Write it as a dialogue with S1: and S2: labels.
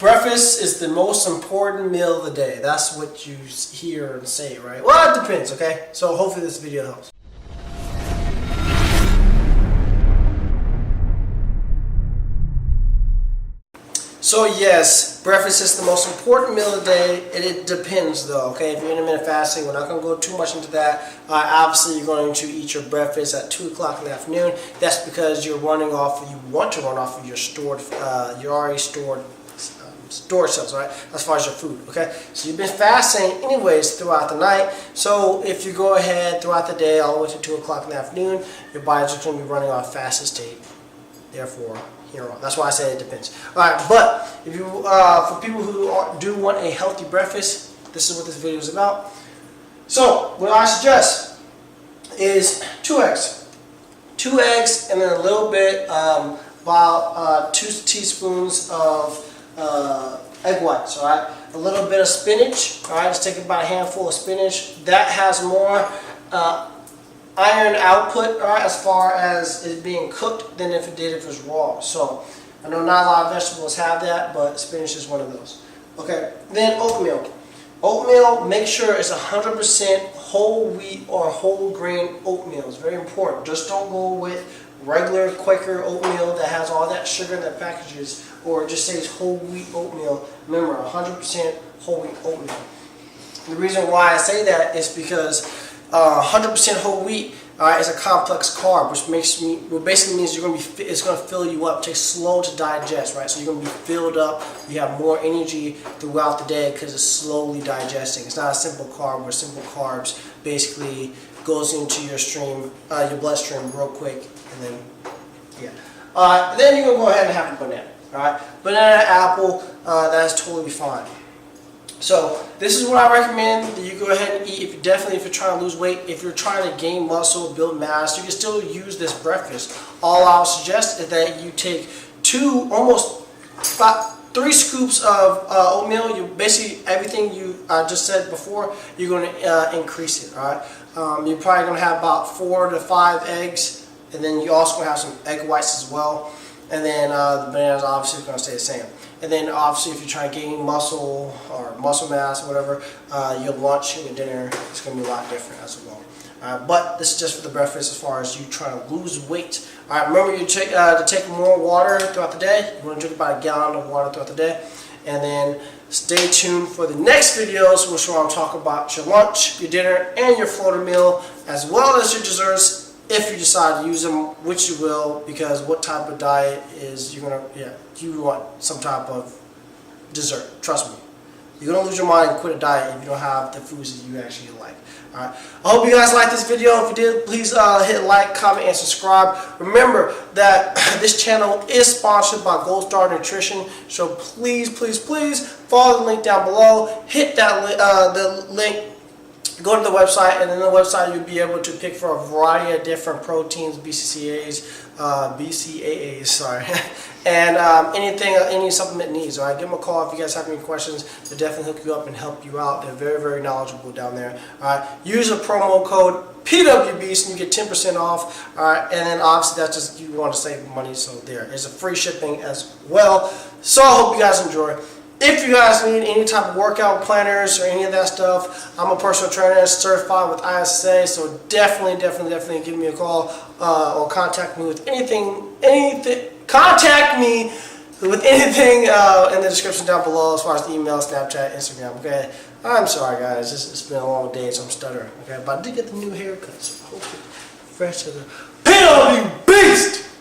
S1: Breakfast is the most important meal of the day. That's what you hear and say, right? Well, it depends, okay? So hopefully this video helps. So yes, breakfast is the most important meal of the day. It depends though, okay? If you're intermittent fasting, we're not going to go too much into that. Obviously, you're going to eat your breakfast at 2 o'clock in the afternoon. That's because you're running off, you want to run off of your your already stored cells, right? As far as your food, okay? So you've been fasting anyways throughout the night. So if you go ahead throughout the day all the way to 2 o'clock in the afternoon, your body's just going to be running off fasted state. Therefore, here on. That's why I say it depends. All right, but if you, for people who do want a healthy breakfast, this is what this video is about. So what I suggest is 2 eggs. 2 eggs and then a little bit, about 2 teaspoons of egg whites, all right? A little bit of spinach, all right? Just take about a handful of spinach. That has more iron output, all right, as far as it being cooked than if it was raw. So I know not a lot of vegetables have that, but spinach is one of those. Okay, then oatmeal. Oatmeal, make sure it's 100% whole wheat or whole grain oatmeal. It's very important. Just don't go with regular Quaker oatmeal that has all that sugar in the packages, or just says whole wheat oatmeal. Remember, 100% whole wheat oatmeal. The reason why I say that is because 100% whole wheat is a complex carb, which basically means you're going to be, it's going to fill you up. It takes slow to digest, right? So you're going to be filled up. You have more energy throughout the day because it's slowly digesting. It's not a simple carb, where simple carbs basically goes into your your bloodstream real quick, and then then you're going to go ahead and have a banana. All right, banana, apple, that's totally fine. So this is what I recommend that you go ahead and eat. If you're trying to lose weight, if you're trying to gain muscle, build mass, you can still use this breakfast. All I'll suggest is that you take almost 3 scoops of oatmeal. You basically everything I just said before, you're going to increase it. All right, you're probably going to have about 4 to 5 eggs, and then you're also going to have some egg whites as well. And then the bananas obviously going to stay the same. And then obviously if you're trying to gain muscle or muscle mass or whatever, your lunch and your dinner is going to be a lot different as well. But this is just for the breakfast as far as you trying to lose weight. Alright, remember you to take more water throughout the day. You want to drink about 1 gallon of water throughout the day. And then stay tuned for the next videos, which I'm talking about your lunch, your dinner, and your floater meal, as well as your desserts. If you decide to use them, which you will, because what type of diet is you want some type of dessert. Trust me, you're gonna lose your mind and quit a diet if you don't have the foods that you actually like. All right. I hope you guys liked this video. If you did, please hit like, comment, and subscribe. Remember that this channel is sponsored by Gold Star Nutrition, so please, please, please follow the link down below. Hit that the link. Go to the website, and in the website you'll be able to pick for a variety of different proteins, BCAAs, sorry, and any supplement needs. All right, give them a call if you guys have any questions. They'll definitely hook you up and help you out. They're very, very knowledgeable down there. All right, use a promo code PWBeast and you get 10% off. All right, and then obviously that's just you want to save money, so there's a free shipping as well. So I hope you guys enjoy. If you guys need any type of workout planners or any of that stuff, I'm a personal trainer certified with ISSA, so definitely give me a call or contact me with anything in the description down below as far as the email, Snapchat, Instagram, okay? I'm sorry guys, it's been a long day, so I'm stuttering, okay? But I did get the new haircut, so hopefully fresh as a PWBeast!